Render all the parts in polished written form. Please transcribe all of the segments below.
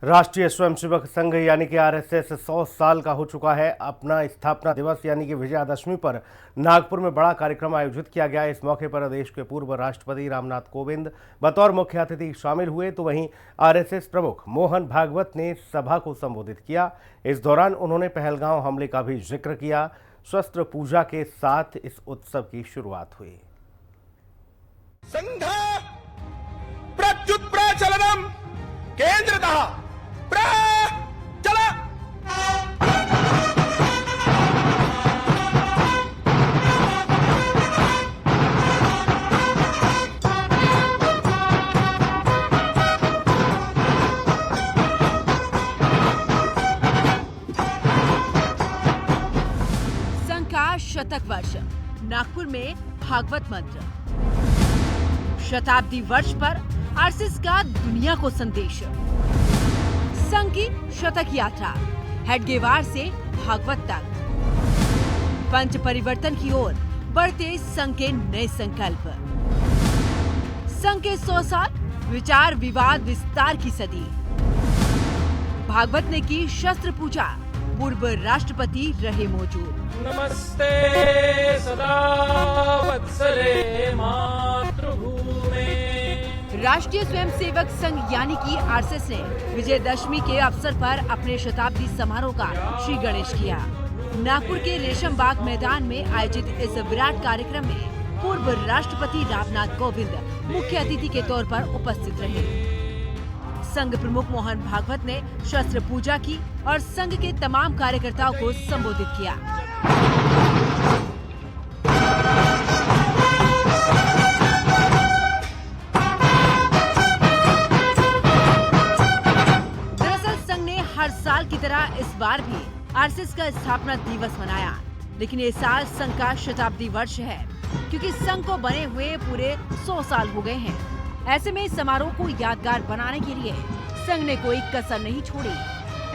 राष्ट्रीय स्वयंसेवक संघ यानी कि आरएसएस 100 साल का हो चुका है। अपना स्थापना दिवस यानी कि विजयादशमी पर नागपुर में बड़ा कार्यक्रम आयोजित किया गया। इस मौके पर देश के पूर्व राष्ट्रपति रामनाथ कोविंद बतौर मुख्य अतिथि शामिल हुए, तो वहीं आरएसएस प्रमुख मोहन भागवत ने सभा को संबोधित किया। इस दौरान उन्होंने पहलगांव हमले का भी जिक्र किया। शस्त्र पूजा के साथ इस उत्सव की शुरुआत हुई। संघ प्रत्युत प्रचलनम केंद्रतः प्रचल। संघ का शतक वर्ष, नागपुर में भागवत मंत्र। शताब्दी वर्ष पर आरएसएस का दुनिया को संदेश। संघ की शतक यात्रा हेडगेवार से भागवत तक, पंच परिवर्तन की ओर बढ़ते संघ के नए संकल्प। संघ के 100 साल, विचार विवाद विस्तार की सदी। भागवत ने की शस्त्र पूजा, पूर्व राष्ट्रपति रहे मौजूद। नमस्ते सदा वत्सले मातृभूमे। राष्ट्रीय स्वयंसेवक संघ यानी कि आरएसएस ने विजयदशमी के अवसर पर अपने शताब्दी समारोह का श्री गणेश किया। नागपुर के रेशम बाग मैदान में आयोजित इस विराट कार्यक्रम में पूर्व राष्ट्रपति रामनाथ कोविंद मुख्य अतिथि के तौर पर उपस्थित रहे। संघ प्रमुख मोहन भागवत ने शस्त्र पूजा की और संघ के तमाम कार्यकर्ताओं को संबोधित किया। दरअसल संघ ने हर साल की तरह इस बार भी आरएसएस का स्थापना दिवस मनाया, लेकिन ये साल संघ का शताब्दी वर्ष है, क्योंकि संघ को बने हुए पूरे 100 साल हो गए हैं। ऐसे में इस समारोह को यादगार बनाने के लिए संघ ने कोई कसर नहीं छोड़ी।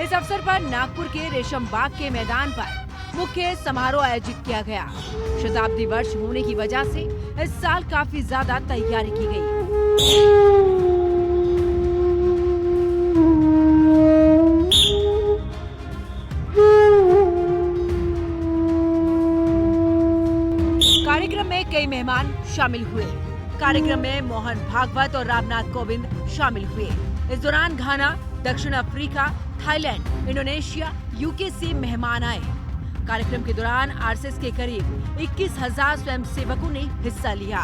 इस अवसर पर नागपुर के रेशम बाग के मैदान पर मुख्य समारोह आयोजित किया गया। शताब्दी वर्ष होने की वजह से इस साल काफी ज्यादा तैयारी की गई। कार्यक्रम में कई मेहमान शामिल हुए। कार्यक्रम में मोहन भागवत और रामनाथ कोविंद शामिल हुए। इस दौरान घाना, दक्षिण अफ्रीका, थाईलैंड, इंडोनेशिया, यूके से मेहमान आए। कार्यक्रम के दौरान आरएसएस के करीब 21,000 स्वयंसेवकों ने हिस्सा लिया।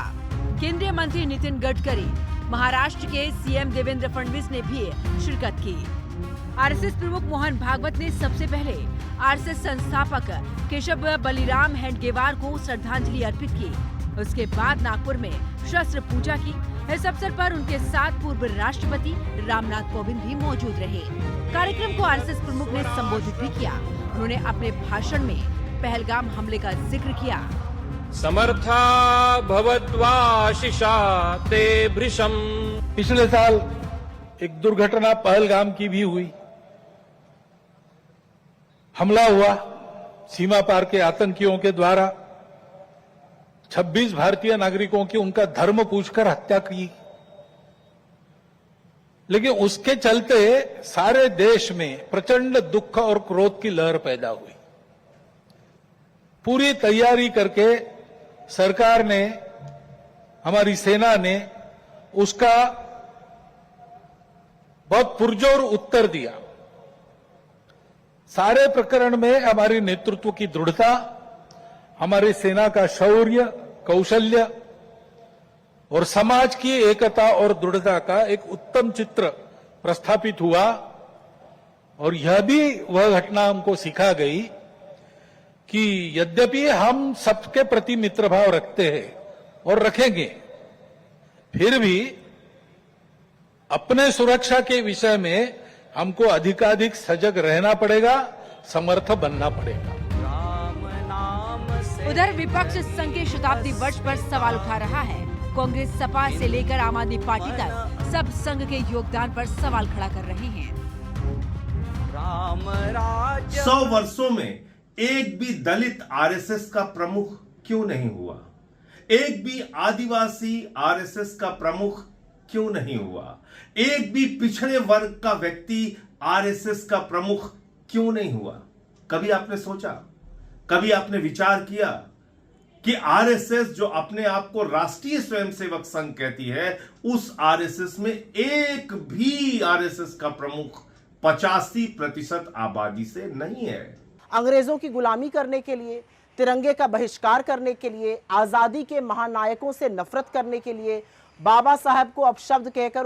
केंद्रीय मंत्री नितिन गडकरी, महाराष्ट्र के सीएम देवेंद्र फडणवीस ने भी शिरकत की। आरएसएस प्रमुख मोहन भागवत ने सबसे पहले आरएसएस संस्थापक केशव बलिराम हेडगेवार को श्रद्धांजलि अर्पित की। उसके बाद नागपुर में शस्त्र पूजा की। इस अवसर पर उनके साथ पूर्व राष्ट्रपति रामनाथ कोविंद भी मौजूद रहे। कार्यक्रम को आरएसएस प्रमुख ने संबोधित भी किया। उन्होंने अपने भाषण में पहलगाम हमले का जिक्र किया। समर्था भवद्वाशिषा ते भृशम। पिछले साल एक दुर्घटना पहलगाम की भी हुई। हमला हुआ सीमा पार के आतंकियों के द्वारा। 26 भारतीय नागरिकों की उनका धर्म पूछकर हत्या की। लेकिन उसके चलते सारे देश में प्रचंड दुख और क्रोध की लहर पैदा हुई। पूरी तैयारी करके सरकार ने, हमारी सेना ने उसका बहुत पुरजोर उत्तर दिया। सारे प्रकरण में हमारी नेतृत्व की दृढ़ता, हमारी सेना का शौर्य, कौशल्य और समाज की एकता और दृढ़ता का एक उत्तम चित्र प्रस्थापित हुआ। और यह भी वह घटना हमको सिखा गई कि यद्यपि हम सबके प्रति मित्रभाव रखते हैं और रखेंगे, फिर भी अपने सुरक्षा के विषय में हमको अधिकाधिक सजग रहना पड़ेगा, समर्थ बनना पड़ेगा। उधर विपक्ष संघ के शताब्दी वर्ष पर सवाल उठा रहा है। कांग्रेस, सपा से लेकर आम आदमी पार्टी तक सब संघ के योगदान पर सवाल खड़ा कर रहे हैं। 100 वर्षों में एक भी दलित आरएसएस का प्रमुख क्यों नहीं हुआ? एक भी आदिवासी आरएसएस का प्रमुख क्यों नहीं हुआ? एक भी पिछड़े वर्ग का व्यक्ति आरएसएस का प्रमुख क्यों नहीं हुआ? कभी आपने सोचा, कभी आपने विचार किया कि आरएसएस जो अपने आप को राष्ट्रीय स्वयंसेवक संघ कहती है, उस आरएसएस में एक भी आरएसएस का प्रमुख 85% आबादी से नहीं है। अंग्रेजों की गुलामी करने के लिए, तिरंगे का बहिष्कार करने के लिए, आजादी के महानायकों से नफरत करने के लिए, बाबा साहब को अपशब्द कहकर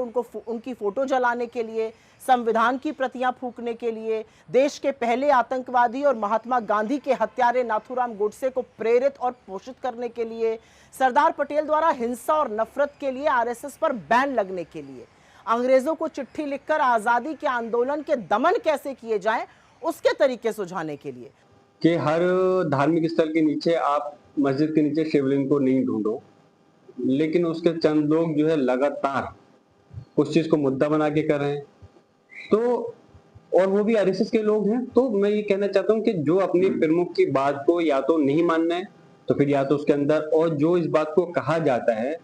उनकी फोटो जलाने के लिए, संविधान की प्रतियां फूंकने के लिए, देश के पहले आतंकवादी और महात्मा गांधी के हत्यारे नाथूराम गोडसे को प्रेरित और पोषित करने के लिए, सरदार पटेल द्वारा हिंसा और नफरत के लिए आरएसएस पर बैन लगने के लिए, अंग्रेजों को चिट्ठी लिखकर आजादी के आंदोलन के दमन कैसे किए जाएं उसके तरीके सुझाने के लिए। कि हर धार्मिक स्थल के नीचे आप मस्जिद के नीचे शिवलिंग को नहीं ढूंढो, लेकिन उसके चंद लोग जो है लगातार उस चीज को मुद्दा बना के कर रहे हैं, तो और वो भी आरएसएस के लोग हैं। तो मैं ये कहना चाहता हूँ कि जो अपनी प्रमुख की बात को या तो नहीं मानना है तो फिर या तो उसके अंदर, और जो इस बात को कहा जाता है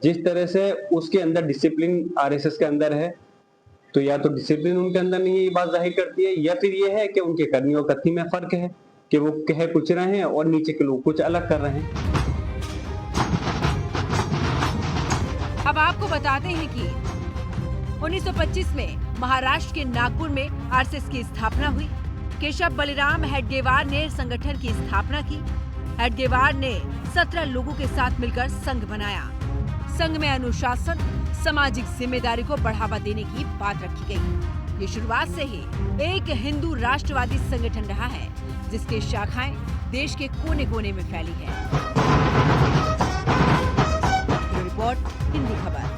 जिस तरह से उसके अंदर डिसिप्लिन आरएसएस के अंदर है, तो या तो डिसिप्लिन उनके अंदर नहीं है, ये बात जाहिर करती है, या फिर ये है कि उनके करनी और कथनी में फर्क है कि वो कह कुछ रहे हैं और नीचे के लोग कुछ अलग कर रहे हैं। अब आपको बताते हैं कि 1925 में महाराष्ट्र के नागपुर में आरएसएस की स्थापना हुई। केशव बलिराम हेडगेवार ने संगठन की स्थापना की। हेडगेवार ने 17 लोगों के साथ मिलकर संघ बनाया। संघ में अनुशासन, सामाजिक जिम्मेदारी को बढ़ावा देने की बात रखी गई। ये शुरुआत से ही एक हिंदू राष्ट्रवादी संगठन रहा है, जिसकी शाखाएं देश के कोने-कोने में फैली है। रिपोर्ट हिंदी खबर।